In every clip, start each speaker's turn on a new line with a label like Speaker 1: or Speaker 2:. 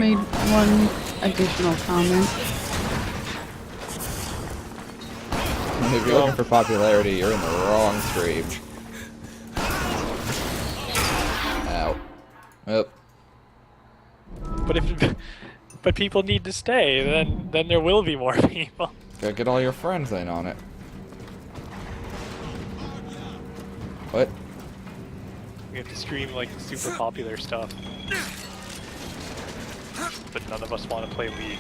Speaker 1: made one additional comment.
Speaker 2: If you're looking for popularity, you're in the wrong stream. Ow. Yep.
Speaker 3: But people need to stay. Then there will be more people.
Speaker 2: Gotta get all your friends in on it. What?
Speaker 3: We have to stream like super popular stuff. But none of us want to play League.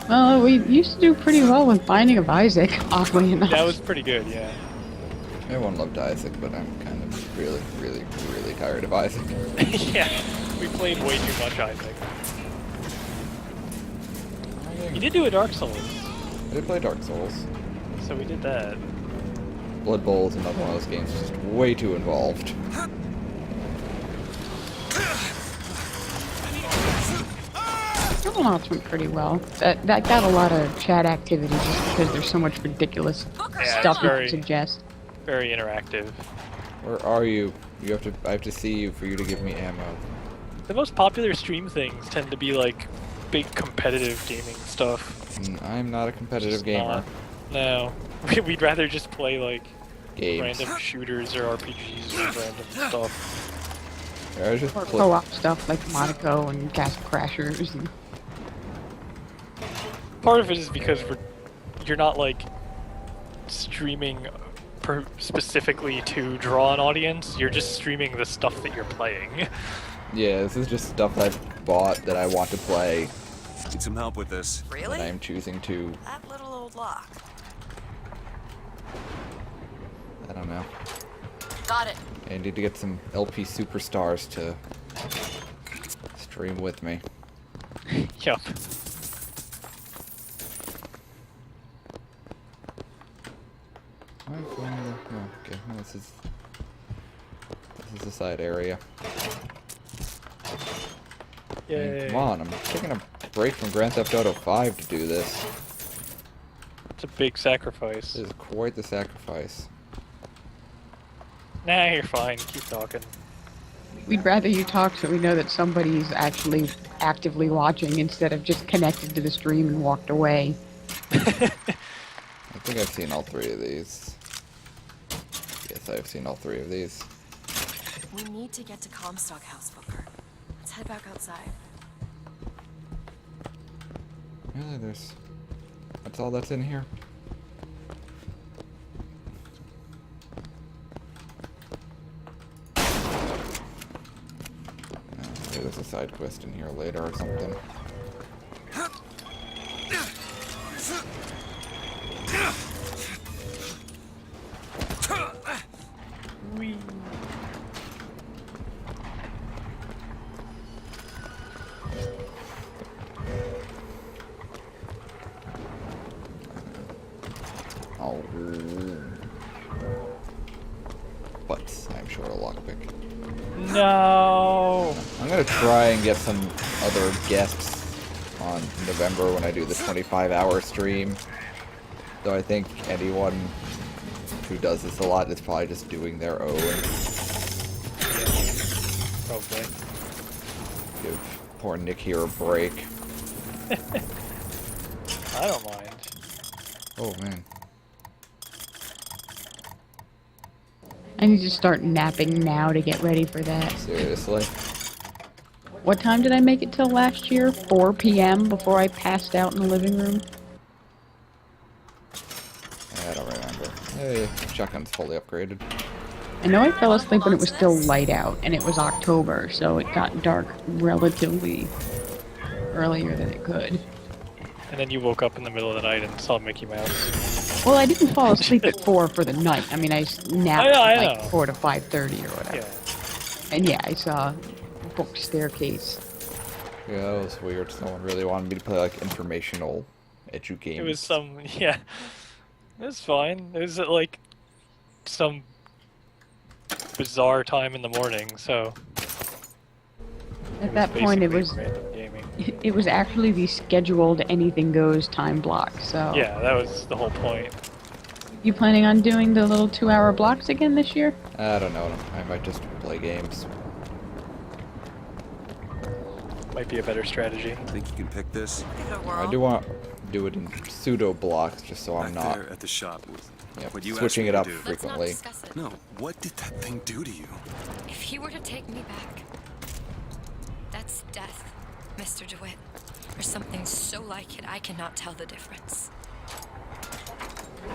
Speaker 1: Well, we used to do pretty well with Binding of Isaac, oddly enough.
Speaker 3: That was pretty good, yeah.
Speaker 2: Everyone loved Isaac, but I'm kind of really tired of Isaac.
Speaker 3: Yeah, we played way too much Isaac. You did do a Dark Souls.
Speaker 2: I did play Dark Souls.
Speaker 3: So we did that.
Speaker 2: Blood Bowl is another one of those games just way too involved.
Speaker 1: Psychonauts went pretty well. That got a lot of chat activity just because there's so much ridiculous stuff you can suggest.
Speaker 3: Very interactive.
Speaker 2: Where are you? I have to see you for you to give me ammo.
Speaker 3: The most popular stream things tend to be like big competitive gaming stuff.
Speaker 2: I'm not a competitive gamer.
Speaker 3: No. We'd rather just play like
Speaker 2: Games.
Speaker 3: random shooters or RPGs or random stuff.
Speaker 2: I just
Speaker 1: Or co-op stuff like Monaco and Castle Crashers. And...
Speaker 3: Part of it is because you're not like streaming specifically to draw an audience. You're just streaming the stuff that you're playing.
Speaker 2: Yeah, this is just stuff I've bought that I want to play.
Speaker 4: Need some help with this.
Speaker 5: Really?
Speaker 2: And I'm choosing to.
Speaker 5: That little old lock.
Speaker 2: I don't know.
Speaker 5: Got it.
Speaker 2: I need to get some LP superstars to stream with me.
Speaker 3: Yup.
Speaker 2: Okay, well, this is the side area. I mean,
Speaker 3: Yay.
Speaker 2: come on, I'm taking a break from Grand Theft Auto 5 to do this.
Speaker 3: It's a big sacrifice.
Speaker 2: This is quite the sacrifice.
Speaker 3: Nah, you're fine. Keep talking.
Speaker 1: We'd rather you talk so we know that somebody's actually actively watching instead of just connected to the stream and walked away.
Speaker 2: I think I've seen all three of these. Yes, I've seen all three of these.
Speaker 5: We need to get to Comstock House, Booker. Let's head back outside.
Speaker 2: Really, that's all that's in here? Maybe there's a side quest in here later or something.
Speaker 3: Whee.
Speaker 2: Oh. But I'm short a lockpick.
Speaker 3: No.
Speaker 2: I'm gonna try and get some other guests on November when I do the 25-hour stream. Though I think anyone who does this a lot is probably just doing their own.
Speaker 3: Probably.
Speaker 2: Give poor Nick here a break.
Speaker 3: I don't mind.
Speaker 2: Oh man.
Speaker 1: I need to start napping now to get ready for that.
Speaker 2: Seriously?
Speaker 1: What time did I make it till last year? 4 p.m. before I passed out in the living room?
Speaker 2: I don't remember. Hey, shotgun's fully upgraded.
Speaker 1: I know I fell asleep when it was still light out, and it was October, so it got dark relatively earlier than it could.
Speaker 3: And then you woke up in the middle of the night and saw Mickey Mouse.
Speaker 1: Well, I didn't fall asleep at 4 for the night. I mean, I napped
Speaker 3: I
Speaker 1: at like
Speaker 3: know.
Speaker 1: 4 to 5:30 or whatever.
Speaker 3: Yeah.
Speaker 1: And yeah, I saw Book Staircase.
Speaker 2: Yeah, that was weird. Someone really wanted me to play like informational edu games.
Speaker 3: It was some, yeah. It was fine. It was at like some bizarre time in the morning, so.
Speaker 1: At that point, it was
Speaker 3: basically random gaming.
Speaker 1: it was actually the scheduled anything goes time block. So
Speaker 3: Yeah, that was the whole point.
Speaker 1: you planning on doing the little 2-hour blocks again this year?
Speaker 2: I don't know. I might just play games.
Speaker 3: might be a better strategy.
Speaker 4: Think you can pick this?
Speaker 5: Give it a whirl.
Speaker 2: I do want to do it in pseudo blocks, just so I'm
Speaker 4: Back
Speaker 2: not
Speaker 4: there at the shop with what you
Speaker 2: switching
Speaker 4: asked
Speaker 2: it
Speaker 4: me
Speaker 2: up
Speaker 4: to do.
Speaker 5: Let's not
Speaker 2: frequently.
Speaker 5: discuss it.
Speaker 4: No, what did that thing do to you?
Speaker 5: If he were to take me back, that's death, Mr. DeWitt. Or something so like it, I cannot tell the difference.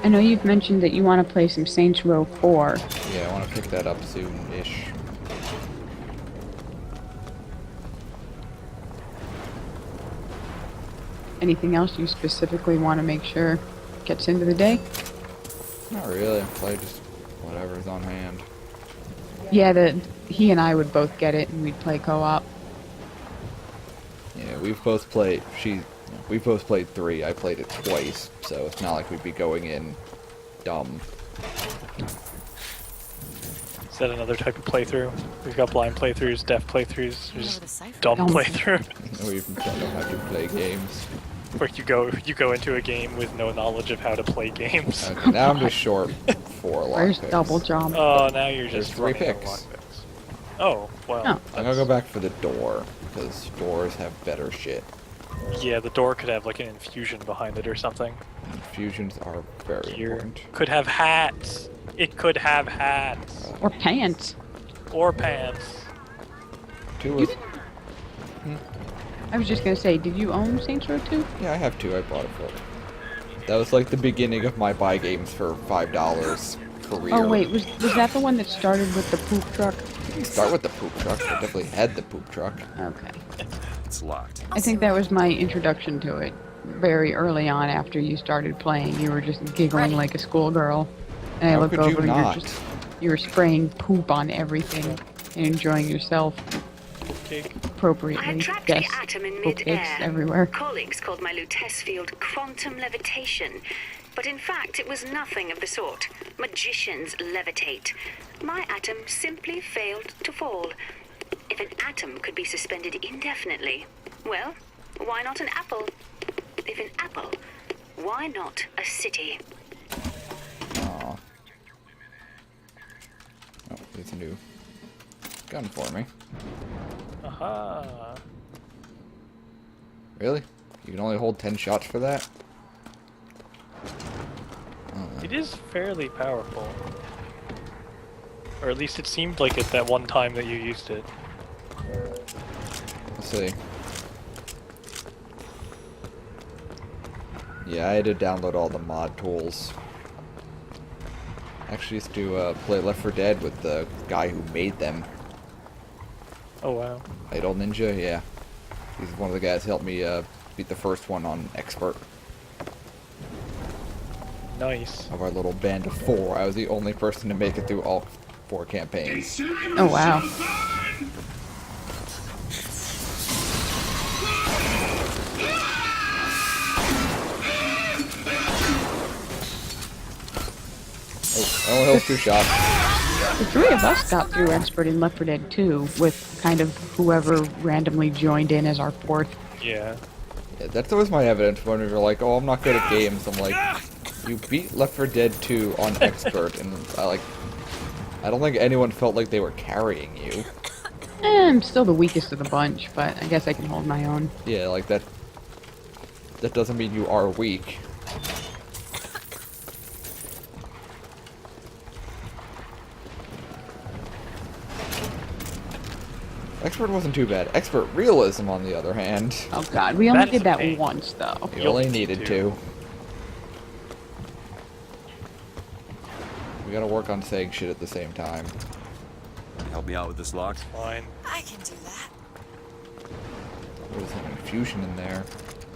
Speaker 1: I know you've mentioned that you want to play some Saints Row 4.
Speaker 2: Yeah, I want to pick that up soon-ish.
Speaker 1: Anything else you specifically want to make sure gets into the day?
Speaker 2: Not really. Play just whatever's on hand.
Speaker 1: Yeah, he and I would both get it, and we'd play co-op.
Speaker 2: Yeah, we've both played. We've both played 3. I played it twice, so it's not like we'd be going in dumb.
Speaker 3: Is that another type of playthrough? We've got blind playthroughs, deaf playthroughs,
Speaker 5: I know
Speaker 3: just
Speaker 5: the cipher.
Speaker 3: dumb
Speaker 1: Dumb.
Speaker 3: playthrough,
Speaker 2: We don't know how to play games.
Speaker 3: where you go into a game with no knowledge of how to play games.
Speaker 2: Okay, now I'm just short 4
Speaker 1: Where's
Speaker 2: lockpicks.
Speaker 1: double jump?
Speaker 3: Oh, now you're
Speaker 2: There's
Speaker 3: just
Speaker 2: 3
Speaker 3: running out of
Speaker 2: picks.
Speaker 3: lockpicks. Oh, well.
Speaker 1: Oh.
Speaker 2: I'm gonna go back for the door, because doors have better shit.
Speaker 3: Yeah, the door could have like an infusion behind it or something.
Speaker 2: Infusions are very
Speaker 3: Here
Speaker 2: important.
Speaker 3: could have hats. It could have hats
Speaker 1: Or pants.
Speaker 3: or pants.
Speaker 2: 2 is...
Speaker 1: I was just gonna say, did you own Saints Row 2?
Speaker 2: Yeah, I have 2. I bought it for. That was like the beginning of my buy games for $5 career.
Speaker 1: Oh wait, was that the one that started with the poop truck?
Speaker 2: Start with the poop truck. I definitely had the poop truck.
Speaker 1: Okay.
Speaker 4: It's locked.
Speaker 1: I think that was my introduction to it. Very early on after you started playing, you were just giggling
Speaker 5: Ready.
Speaker 1: like a schoolgirl. And I
Speaker 2: How
Speaker 1: look
Speaker 2: could you
Speaker 1: over and
Speaker 2: not?
Speaker 1: you were spraying poop on everything and enjoying yourself
Speaker 3: Cake.
Speaker 6: I
Speaker 1: appropriately.
Speaker 6: had trapped
Speaker 1: Yes,
Speaker 6: the atom in
Speaker 1: poop cakes
Speaker 6: mid-air.
Speaker 1: everywhere.
Speaker 6: Colleagues called my Lutece field quantum levitation, but in fact it was nothing of the sort. Magicians levitate. My atom simply failed to fall. If an atom could be suspended indefinitely, well, why not an apple? If an apple, why not a city?
Speaker 2: Aw. Oh, there's a new gun for me.
Speaker 3: Aha.
Speaker 2: Really? You can only hold 10 shots for that?
Speaker 3: It is fairly powerful. Or at least it seemed like it that one time that you used it.
Speaker 2: Let's see. Yeah, I had to download all the mod tools. I actually used to play Left 4 Dead with the guy who made them.
Speaker 3: Oh wow.
Speaker 2: Idle Ninja, yeah. He's one of the guys who helped me beat the first one on Expert.
Speaker 3: Nice.
Speaker 2: Of our little band of 4, I was the only person to make it through all 4 campaigns.
Speaker 1: Oh wow.
Speaker 2: Oh, I only held 2 shots.
Speaker 1: The 3 of us got through Expert in Left 4 Dead 2 with kind of whoever randomly joined in as our 4th.
Speaker 3: Yeah.
Speaker 2: Yeah, that's always my evidence when you're like, oh, I'm not good at games. I'm like, you beat Left 4 Dead 2 on Expert, and I don't think anyone felt like they were carrying you.
Speaker 1: I'm still the weakest of the bunch, but I guess I can hold my own.
Speaker 2: Yeah, like that. That doesn't mean you are weak. Expert wasn't too bad. Expert Realism, on the other hand,
Speaker 1: Oh god, we only
Speaker 3: That is
Speaker 1: did
Speaker 3: a
Speaker 1: that
Speaker 3: pain.
Speaker 1: once though.
Speaker 2: you
Speaker 3: You'll
Speaker 2: only
Speaker 3: need
Speaker 2: needed
Speaker 3: to.
Speaker 2: to. We gotta work on saying shit at the same time.
Speaker 4: Help me out with this lock.
Speaker 3: Fine.
Speaker 5: I can do that.
Speaker 2: There's an infusion in there.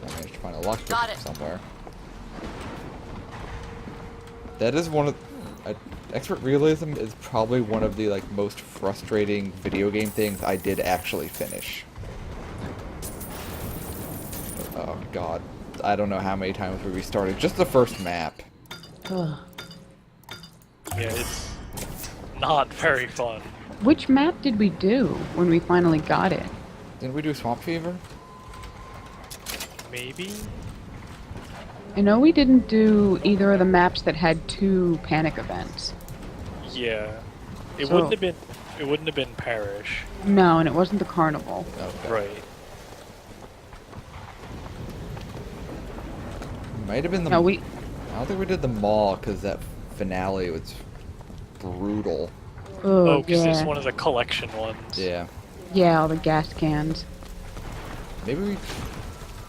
Speaker 2: I managed to find a lockpick
Speaker 5: Got it.
Speaker 2: somewhere. That is one of... Expert Realism is probably one of the most frustrating video game things I did actually finish. Oh god. I don't know how many times we restarted. Just the first map.
Speaker 1: Ugh.
Speaker 3: Yeah, it's not very fun.
Speaker 1: Which map did we do when we finally got it?
Speaker 2: Didn't we do Swamp Fever?
Speaker 3: Maybe?
Speaker 1: I know we didn't do either of the maps that had 2 panic events.
Speaker 3: Yeah. It
Speaker 1: So-
Speaker 3: wouldn't have been Parish.
Speaker 1: No, and it wasn't the carnival.
Speaker 2: Okay.
Speaker 3: Right.
Speaker 2: Might have been the...
Speaker 1: No, we...
Speaker 2: I don't think we did the mall, because that finale was brutal.
Speaker 3: Oh,
Speaker 1: Oh,
Speaker 3: because
Speaker 1: yeah.
Speaker 3: it's one of the collection ones.
Speaker 2: Yeah.
Speaker 1: Yeah, all the gas cans.
Speaker 2: Maybe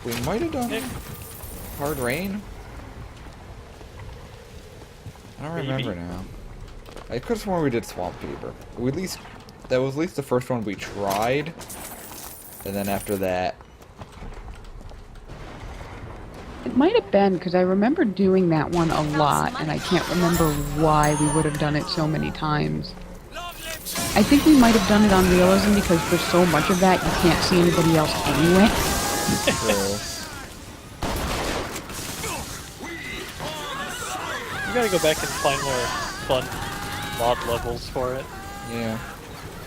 Speaker 2: we might have done Hard Rain? I don't remember now. I could have sworn we did Swamp Fever. We at least... That was at least the first one we tried. And then after that...
Speaker 1: It might have been, because I remember doing that one a lot, and I can't remember why we would have done it so many times. I think we might have done it on realism, because for so much of that, you can't see anybody else anyway.
Speaker 3: You gotta go back and find more fun mod levels for it.
Speaker 2: Yeah.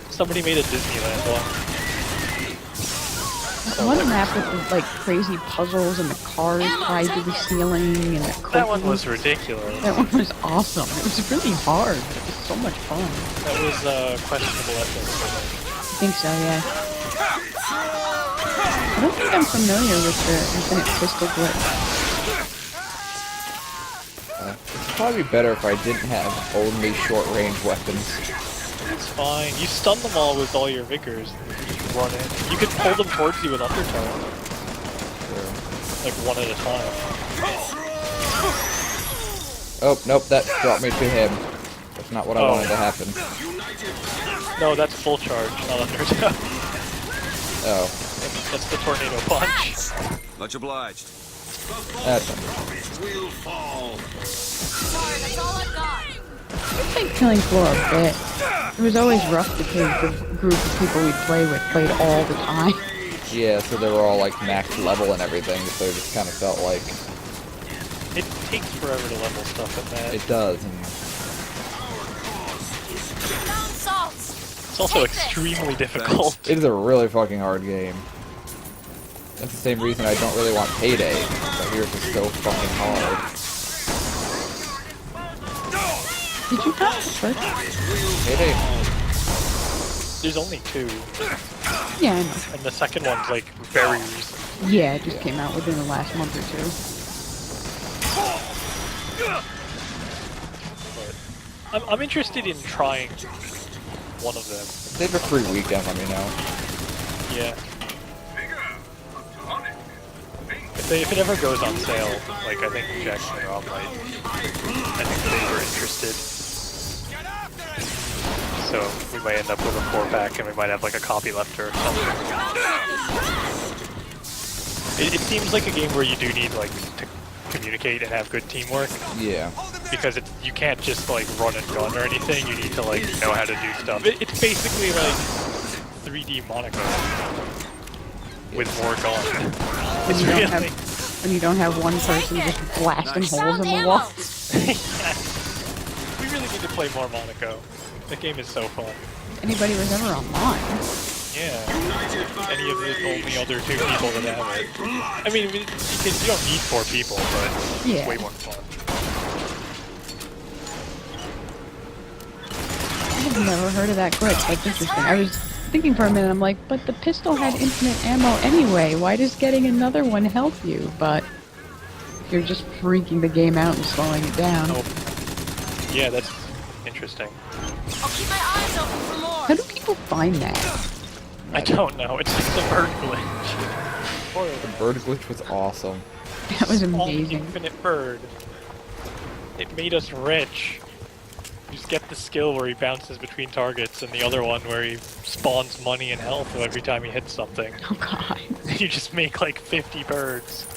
Speaker 3: Somebody made a Disneyland one.
Speaker 1: One map with the, like, crazy puzzles and the cars tied to the ceiling and the cookies.
Speaker 3: That one was ridiculous.
Speaker 1: That one was awesome. It was really hard, but it was so much fun.
Speaker 3: That was questionable ethics.
Speaker 1: I think so, yeah. I don't think I'm familiar with the infinite pistol glitch.
Speaker 2: It's probably better if I didn't have only short-range weapons.
Speaker 3: It's fine. You stun them all with all your vigors. You can run in. You could pull them towards you with undertow. Like one at a time.
Speaker 2: Oh, nope, that brought me to him. That's not what I wanted to happen.
Speaker 3: No, that's full charge, not undertow.
Speaker 2: Oh.
Speaker 3: That's the tornado punch.
Speaker 4: Much obliged.
Speaker 2: That's
Speaker 1: I played Killing Floor a bit. It was always rough because the group of people we play with played all the time.
Speaker 2: Yeah, so they were all like max level and everything, so it just kind of felt like...
Speaker 3: It takes forever to level stuff in that.
Speaker 2: It does, and...
Speaker 3: It's also extremely difficult.
Speaker 2: It is a really fucking hard game. That's the same reason I don't really want Payday, but yours is so fucking hard.
Speaker 1: Did you pass the first?
Speaker 2: Payday...
Speaker 3: There's only 2.
Speaker 1: Yeah, I know.
Speaker 3: And the second one's like very recent.
Speaker 1: Yeah, it just came out within the last month or two.
Speaker 3: But I'm interested in trying one of them.
Speaker 2: They have a free weekend, let me know.
Speaker 3: Yeah. If it ever goes on sale, like I think Jackson and Rob might, I think they were interested. So we might end up with a 4-pack and we might have like a copy left or something. It seems like a game where you do need like to communicate and have good teamwork.
Speaker 2: Yeah.
Speaker 3: Because you can't just like run and gun or anything, you need to like know how to do stuff. It's basically like 3D Monaco with more gun. It's really...
Speaker 1: When you don't have one person just blasting holes in the wall.
Speaker 3: We really need to play more Monaco. That game is so fun.
Speaker 1: Anybody was ever online.
Speaker 3: Yeah. Any of the only other 2 people that have it. I mean, you don't need 4 people, but
Speaker 1: Yeah.
Speaker 3: it's way more fun.
Speaker 1: I've never heard of that glitch. That's interesting. I was thinking for a minute, I'm like, but the pistol had infinite ammo anyway. Why does getting another one help you? But you're just freaking the game out and slowing it down.
Speaker 3: Oh. Yeah, that's interesting.
Speaker 5: I'll keep my eyes open for more.
Speaker 1: How do people find that?
Speaker 3: I don't know. It's just a bird glitch.
Speaker 2: The bird glitch was awesome.
Speaker 1: That was
Speaker 3: Small
Speaker 1: amazing.
Speaker 3: infinite bird. It made us rich. You just get the skill where he bounces between targets and the other one where he spawns money and health every time he hits something.
Speaker 1: Oh god.
Speaker 3: You just make like 50 birds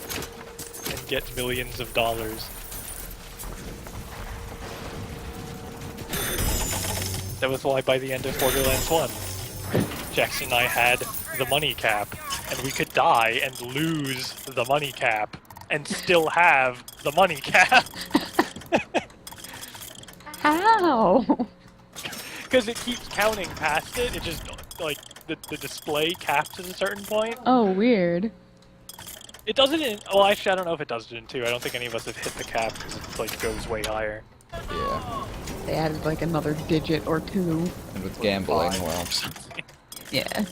Speaker 3: and get millions of dollars. That was why by the end of Borderlands 1, Jackson and I had the money cap, and we could die and lose the money cap, and still have the money cap.
Speaker 1: How?
Speaker 3: Because it keeps counting past it, it just, like, the display caps at a certain point.
Speaker 1: Oh, weird.
Speaker 3: It does it in, well actually I don't know if it does it in 2, I don't think any of us have hit the cap, because it, like, goes way higher.
Speaker 2: Yeah.
Speaker 1: They added like another digit or 2.
Speaker 2: And with gambling, well...
Speaker 1: Yeah.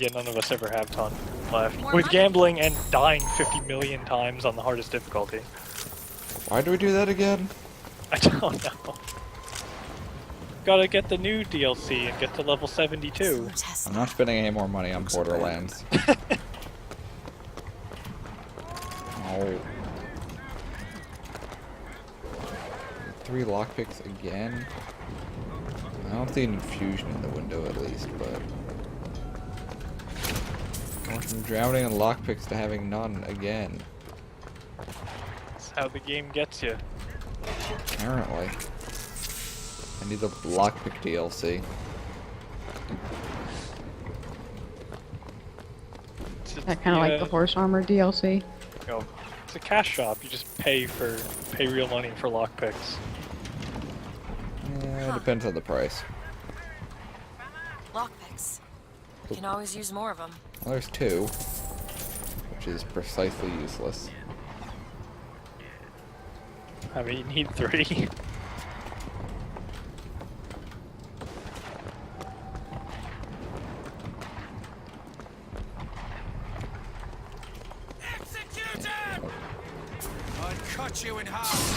Speaker 3: yeah, none of us ever have ton left. With gambling and dying 50 million times on the hardest difficulty.
Speaker 2: Why do we do that again?
Speaker 3: I don't know. Gotta get the new DLC and get to level 72.
Speaker 2: I'm not spending any more money on Borderlands. Oh. 3 lockpicks again? I don't see an infusion in the window at least, but... Going from drowning in lockpicks to having none again.
Speaker 3: That's how the game gets you.
Speaker 2: Apparently. I need the lockpick DLC.
Speaker 1: That kind of like the horse armor DLC.
Speaker 3: You know, it's a cash shop. You just pay real money for lockpicks.
Speaker 2: Yeah, it depends on the price.
Speaker 5: Lockpicks. You can always use more of them.
Speaker 2: Well, there's 2, which is precisely useless.
Speaker 3: I mean, you need 3.
Speaker 4: I'd cut you in half.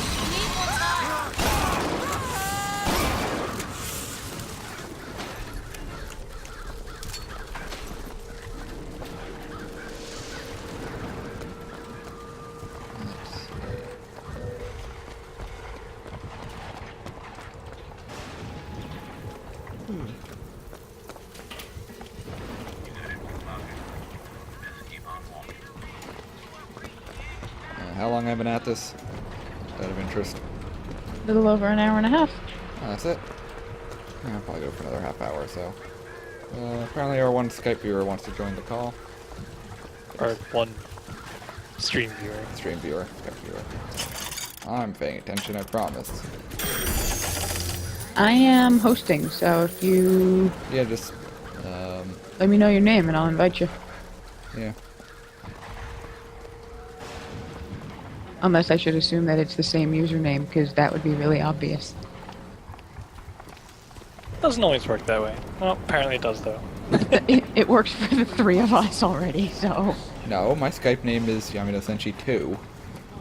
Speaker 2: How long have I been at this? Out of interest.
Speaker 1: A little over an hour and a half.
Speaker 2: Oh, that's it? Yeah, I'll probably go for another half hour or so. Apparently our one Skype viewer wants to join the call.
Speaker 3: Or one stream viewer.
Speaker 2: Stream viewer, Skype viewer. I'm paying attention, I promise.
Speaker 1: I am hosting, so if you
Speaker 2: Yeah, just,
Speaker 1: let me know your name and I'll invite you.
Speaker 2: yeah.
Speaker 1: Unless I should assume that it's the same username, because that would be really obvious.
Speaker 3: Doesn't always work that way. Well, apparently it does though.
Speaker 1: It works for the 3 of us already, so...
Speaker 2: No, my Skype name is Yamino Senshi 2.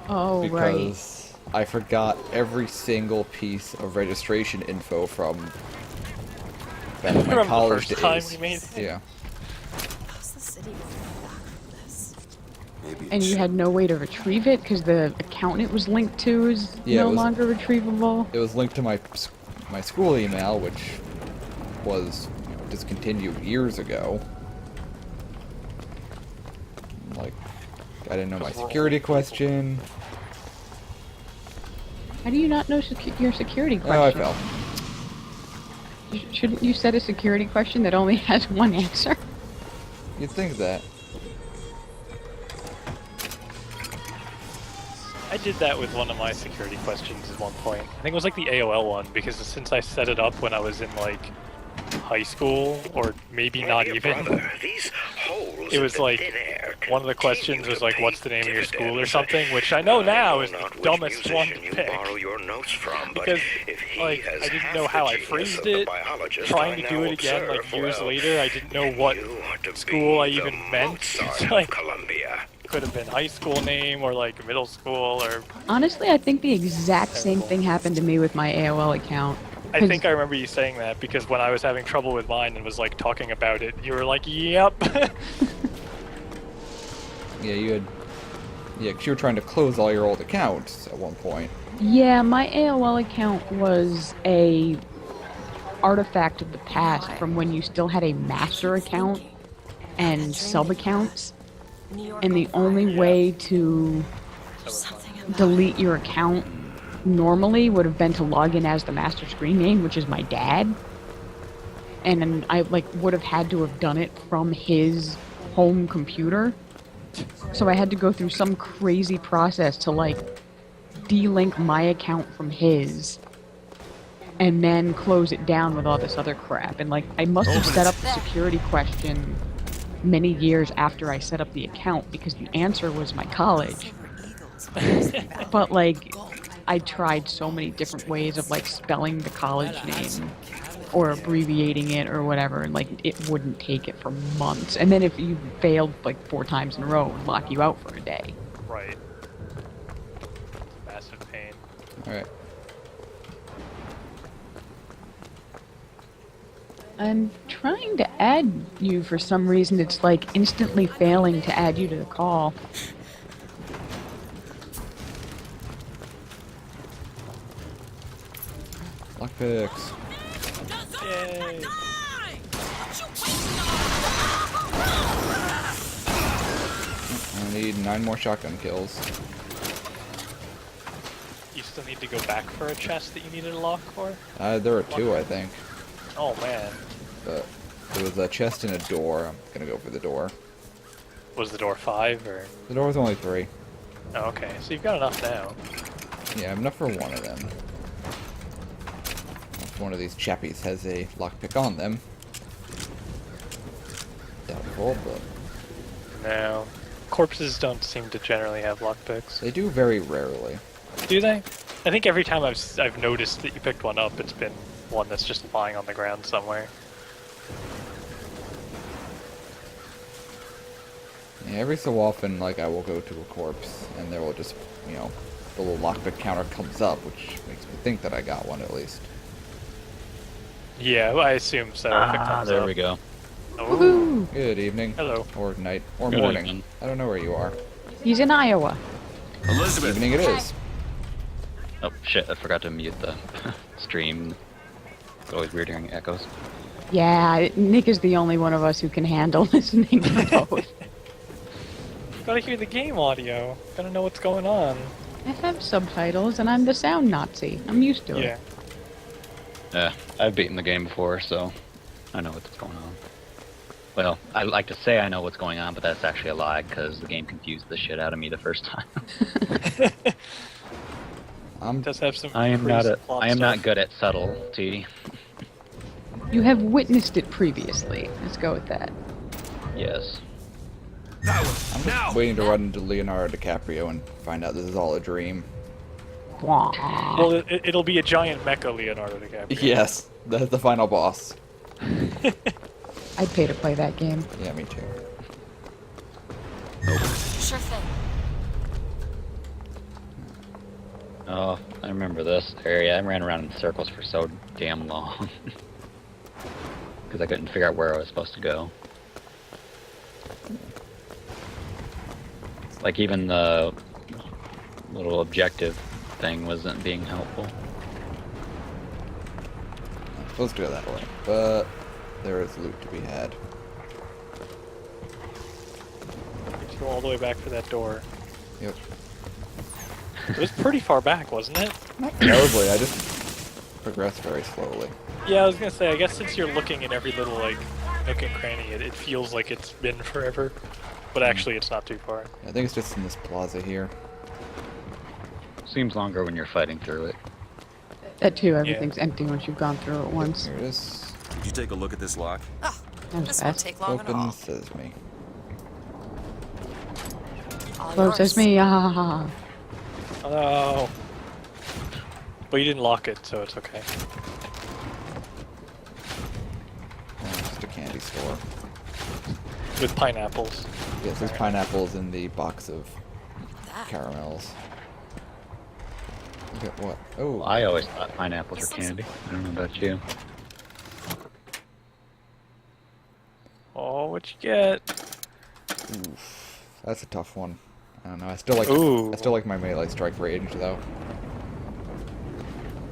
Speaker 1: Oh, right.
Speaker 2: Because I forgot every single piece of registration info from back in my
Speaker 3: Remember the
Speaker 2: college
Speaker 3: first time
Speaker 2: days.
Speaker 3: you made it?
Speaker 2: Yeah.
Speaker 5: How's the city going back from this?
Speaker 4: Maybe
Speaker 1: And you had no way to retrieve it, because the account it was linked to is
Speaker 2: Yeah,
Speaker 1: no
Speaker 2: it was-
Speaker 1: longer retrievable?
Speaker 2: It was linked to my school email, which was discontinued years ago. Like, I didn't know my security question.
Speaker 1: How do you not know your security question?
Speaker 2: Oh, I fell.
Speaker 1: Shouldn't you set a security question that only has one answer?
Speaker 2: You'd think that.
Speaker 3: I did that with one of my security questions at one point. I think it was like the AOL one, because since I set it up when I was in like high school, or maybe not even, it was like one of the questions was like, what's the name of your school or something, which I know now is the dumbest one to pick. Because like I didn't know how I phrased it. Trying to do it again like years later, I didn't know what school I even meant. It's like could have been high school name or like middle school or...
Speaker 1: Honestly, I think the exact same thing happened to me with my AOL account.
Speaker 3: I think I remember you saying that because when I was having trouble with mine and was like talking about it, you were like, yep.
Speaker 2: Yeah, you had... Yeah, 'cause you were trying to close all your old accounts at one point.
Speaker 1: Yeah, my AOL account was a artifact of the past from when you still had a master account and sub-accounts. And the only way to delete your account normally would have been to log in as the master screen name, which is my dad. And I like would have had to have done it from his home computer. So I had to go through some crazy process to like de-link my account from his and then close it down with all this other crap. And like I must have set up the security question many years after I set up the account because the answer was my college. But like I tried so many different ways of like spelling the college name or abbreviating it or whatever, and like it wouldn't take it for months. And then if you failed like 4 times in a row, it would lock you out for a day.
Speaker 3: Right. Massive pain.
Speaker 2: Alright.
Speaker 1: I'm trying to add you for some reason. It's like instantly failing to add you to the call.
Speaker 2: Lockpicks.
Speaker 3: Yay!
Speaker 2: I need 9 more shotgun kills.
Speaker 3: You still need to go back for a chest that you needed a lock for?
Speaker 2: There are 2, I think.
Speaker 3: Oh man.
Speaker 2: But there was a chest and a door. I'm gonna go for the door.
Speaker 3: Was the door 5 or?
Speaker 2: The door was only 3.
Speaker 3: Oh, okay, so you've got enough now.
Speaker 2: Yeah, enough for one of them. If one of these chappies has a lockpick on them. Doubtful, but
Speaker 3: No. Corpses don't seem to generally have lockpicks.
Speaker 2: they do very rarely.
Speaker 3: Do they? I think every time I've noticed that you picked one up, it's been one that's just lying on the ground somewhere.
Speaker 2: Yeah, every so often, like, I will go to a corpse, and there will just, you know, the little lockpick counter comes up, which makes me think that I got one at least.
Speaker 3: Yeah, I assume so. if it comes
Speaker 7: There
Speaker 3: up.
Speaker 7: we go.
Speaker 3: Oh,
Speaker 1: Woohoo!
Speaker 2: Good evening.
Speaker 3: hello.
Speaker 2: Or night. Or
Speaker 7: Good
Speaker 2: morning.
Speaker 7: evening.
Speaker 2: I don't know where you are.
Speaker 1: He's in Iowa.
Speaker 4: Elizabeth.
Speaker 2: Evening it is.
Speaker 7: Oh shit, I forgot to mute the stream. It's always weird hearing echoes.
Speaker 1: Yeah, Nick is the only one of us who can handle listening to both.
Speaker 3: Gotta hear the game audio. Gotta know what's going on.
Speaker 1: I have subtitles, and I'm the sound Nazi. I'm used to
Speaker 3: Yeah.
Speaker 1: it.
Speaker 7: Yeah, I've beaten the game before, so I know what's going on. Well, I like to say I know what's going on, but that's actually a lie, because the game confused the shit out of me the first time.
Speaker 3: It does have some.
Speaker 7: I am
Speaker 3: crazy
Speaker 7: not
Speaker 3: plot
Speaker 7: I am not
Speaker 3: stuff.
Speaker 7: good at subtlety.
Speaker 1: You have witnessed it previously. Let's go with that.
Speaker 7: Yes.
Speaker 4: That one.
Speaker 2: I'm just
Speaker 4: Now.
Speaker 2: waiting to run into Leonardo DiCaprio and find out this is all a dream.
Speaker 1: Wah.
Speaker 3: Well, it'll be a giant mecha Leonardo DiCaprio.
Speaker 2: Yes, that's the final boss.
Speaker 1: I'd pay to play that game.
Speaker 2: Yeah, me too.
Speaker 5: Sure thing.
Speaker 7: Oh, I remember this area. I ran around in circles for so damn long. Because I couldn't figure out where I was supposed to go. Like, even the little objective thing wasn't being helpful.
Speaker 2: I'm supposed to go that way, but there is loot to be had.
Speaker 3: You go all the way back for that door.
Speaker 2: Yep.
Speaker 3: It was pretty far back, wasn't it?
Speaker 2: Not terribly, I just progress very slowly.
Speaker 3: Yeah, I was gonna say, I guess since you're looking in every little, like, nook and cranny, it feels like it's been forever. But actually, it's not too far.
Speaker 2: I think it's just in this plaza here.
Speaker 7: Seems longer when you're fighting through it.
Speaker 1: That too, everything's empty once you've gone through it once.
Speaker 2: Here it is.
Speaker 4: Did you take a look at this lock?
Speaker 5: Oh,
Speaker 1: That was
Speaker 5: this won't
Speaker 1: fast.
Speaker 5: take long at
Speaker 2: Open
Speaker 5: all.
Speaker 2: sesame.
Speaker 5: All
Speaker 1: Close
Speaker 5: yours.
Speaker 1: as me, ah.
Speaker 3: Oh no! But you didn't lock it, so it's okay.
Speaker 2: Oh, just a candy store.
Speaker 3: With pineapples.
Speaker 2: Yes, there's pineapples in the box of
Speaker 5: That.
Speaker 2: caramels. Look at what? Oh,
Speaker 7: I always thought pineapples were candy. I don't know about you.
Speaker 3: Oh, what you get?
Speaker 2: oof. That's a tough one. I don't know. I still like.
Speaker 3: Ooh.
Speaker 2: I still like my melee strike range though.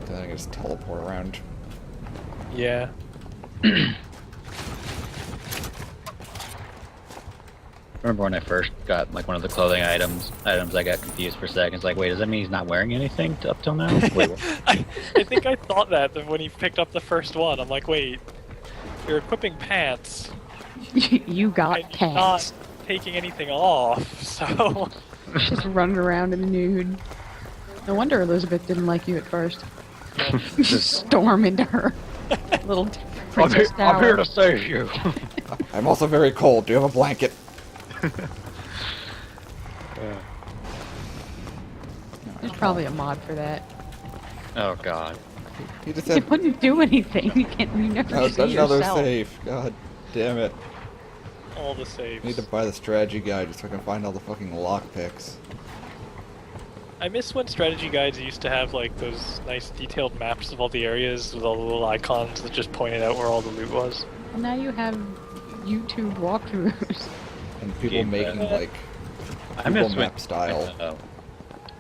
Speaker 2: Then I can just teleport around.
Speaker 3: Yeah.
Speaker 7: Remember when I first got like one of the clothing items, I got confused for seconds. Like, wait, does that mean he's not wearing anything up till now? Wait, what?
Speaker 3: I think I thought that when he picked up the first one. I'm like, wait, you're equipping pants.
Speaker 1: You got
Speaker 3: and you're
Speaker 1: pants.
Speaker 3: not taking anything off, so...
Speaker 1: Just running around in the nude. No wonder Elizabeth didn't like you at first. Just storm into her little princess tower.
Speaker 7: I'm here to save you.
Speaker 2: I'm also very cold. Do you have a blanket?
Speaker 1: There's probably a mod for that.
Speaker 7: Oh god.
Speaker 2: He just
Speaker 1: It
Speaker 2: said,
Speaker 1: wouldn't do anything. You never
Speaker 2: "Oh,
Speaker 1: see
Speaker 2: another
Speaker 1: yourself.
Speaker 2: save." God damn it!
Speaker 3: All the
Speaker 2: I
Speaker 3: saves.
Speaker 2: need to buy the strategy guide just so I can find all the fucking lockpicks.
Speaker 3: I miss when strategy guides used to have like those nice detailed maps of all the areas with all the little icons that just pointed out where all the loot was.
Speaker 1: And now you have YouTube walkthroughs.
Speaker 2: And people
Speaker 7: Game
Speaker 2: making
Speaker 7: Pass.
Speaker 2: like
Speaker 7: I
Speaker 2: Google
Speaker 7: miss
Speaker 2: Map style.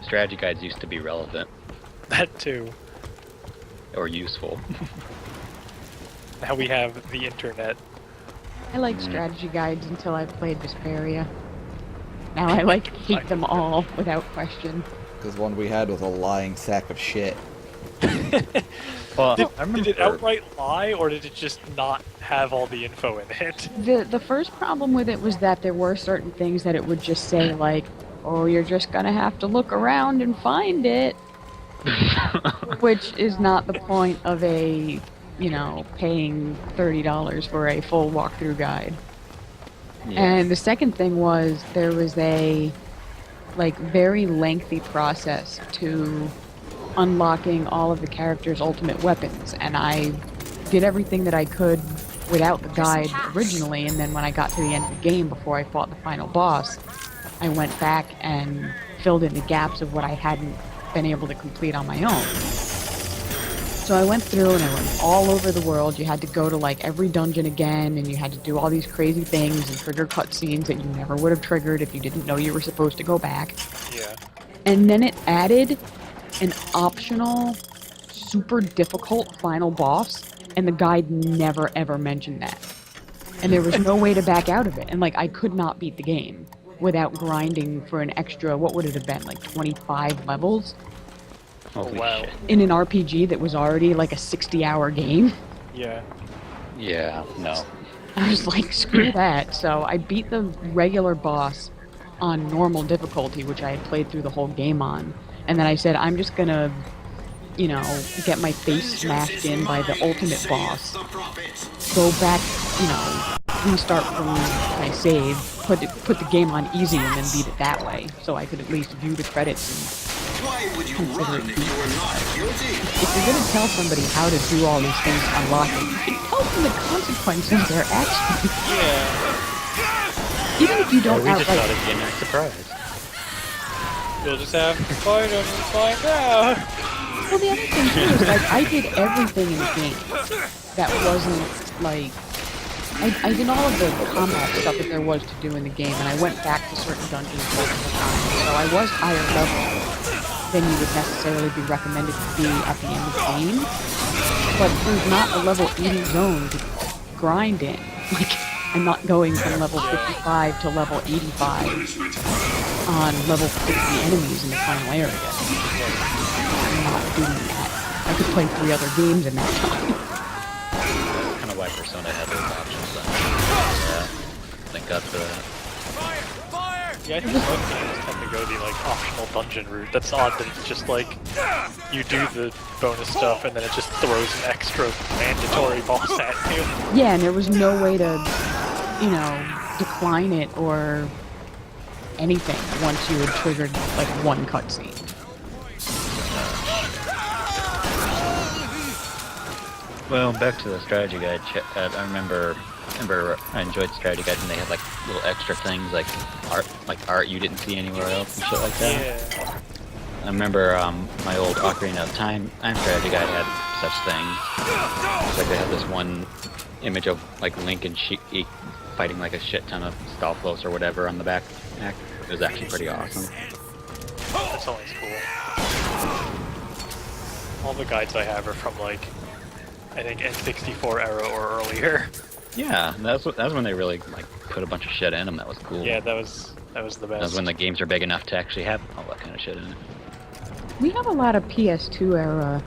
Speaker 7: Strategy guides used to be relevant
Speaker 3: That too.
Speaker 7: or useful.
Speaker 3: Now we have the internet.
Speaker 1: I liked strategy guides until I played Vesperia. Now I like hate them all without question.
Speaker 2: Because one we had was a lying sack of shit.
Speaker 7: Well,
Speaker 3: Did,
Speaker 7: I remember
Speaker 3: did it outright lie, or did it just not have all the info in it?
Speaker 1: The first problem with it was that there were certain things that it would just say like, "Oh, you're just gonna have to look around and find it," which is not the point of a, you know, paying $30 for a full walkthrough guide.
Speaker 7: Yeah.
Speaker 1: And the second thing was there was a like very lengthy process to unlocking all of the characters' ultimate weapons, and I did everything that I could without the guide originally, and then when I got to the end of the game before I fought the final boss, I went back and filled in the gaps of what I hadn't been able to complete on my own. So I went through and I went all over the world. You had to go to like every dungeon again, and you had to do all these crazy things and trigger cutscenes that you never would have triggered if you didn't know you were supposed to go back.
Speaker 3: Yeah.
Speaker 1: And then it added an optional, super difficult final boss, and the guide never ever mentioned that. And there was no way to back out of it. And like I could not beat the game without grinding for an extra, what would it have been, like 25 levels?
Speaker 7: Holy
Speaker 3: wow.
Speaker 7: shit.
Speaker 1: In an RPG that was already like a 60-hour game.
Speaker 3: Yeah.
Speaker 7: Yeah, no.
Speaker 1: I was like, screw that. So I beat the regular boss on normal difficulty, which I had played through the whole game on. And then I said, I'm just gonna, you know, get my face smashed in by the ultimate boss. Go back, you know, restart from my save, put the game on easy and then beat it that way. So I could at least view the credits and consider it beat. If you're gonna tell somebody how to do all these things to unlock it, you should tell them the consequences of their actions.
Speaker 3: Yeah.
Speaker 1: Even if you don't
Speaker 7: We just thought
Speaker 1: outright...
Speaker 7: it'd be a nice surprise.
Speaker 3: You'll just have to find them and find out.
Speaker 1: Well, the other thing too is, like, I did everything in the game that wasn't, like... I did all of the combat stuff that there was to do in the game, and I went back to certain dungeons multiple times, so I was higher level than you would necessarily be recommended to be at the end of the game. But there's not a level 80 zone to grind in. Like, I'm not going from level 55 to level 85 on level 50 enemies in the final area. I'm not doing that. I could play 3 other games in that time.
Speaker 7: That's kind of why Persona had those options then. Yeah. Thank God for that.
Speaker 3: Yeah, I think most games tend to go the like optional dungeon route. That's odd that it's just like you do the bonus stuff and then it just throws an extra mandatory boss at you.
Speaker 1: Yeah, and there was no way to, you know, decline it or anything once you had triggered like one cutscene.
Speaker 7: Well, back to the strategy guide. I remember I enjoyed strategy guides and they had like little extra things like art you didn't see anywhere else and shit like that.
Speaker 3: Yeah.
Speaker 7: I remember my old Ocarina of Time strategy guide had such things. Like they had this one image of like Link and Sheik fighting like a shit ton of Stalfos or whatever on the back. It was actually pretty awesome.
Speaker 3: That's always cool. All the guides I have are from like I think N64 era or earlier.
Speaker 7: Yeah, that's when they really like put a bunch of shit in them. That was cool.
Speaker 3: Yeah, that was the best.
Speaker 7: That was when the games are big enough to actually have all that kind of shit in it.
Speaker 1: We have a lot of PS2 era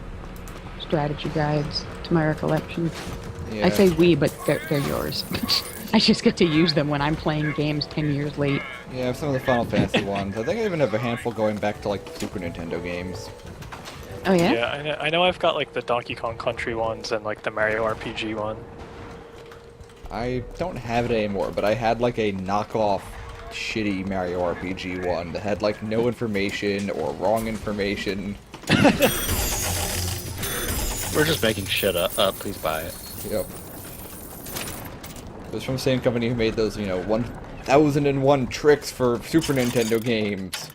Speaker 1: strategy guides, to my recollection.
Speaker 2: Yeah.
Speaker 1: I say we, but they're yours. I just get to use them when I'm playing games 10 years late.
Speaker 2: Yeah, I have some of the Final Fantasy ones. I think I even have a handful going back to like the Super Nintendo games.
Speaker 1: Oh yeah?
Speaker 3: Yeah, I know I've got like the Donkey Kong Country ones and like the Mario RPG one.
Speaker 2: I don't have it anymore, but I had like a knockoff shitty Mario RPG one that had like no information or wrong information.
Speaker 7: We're just making shit up. Please buy it.
Speaker 2: Yep. It was from the same company who made those, 1001 tricks for Super Nintendo games.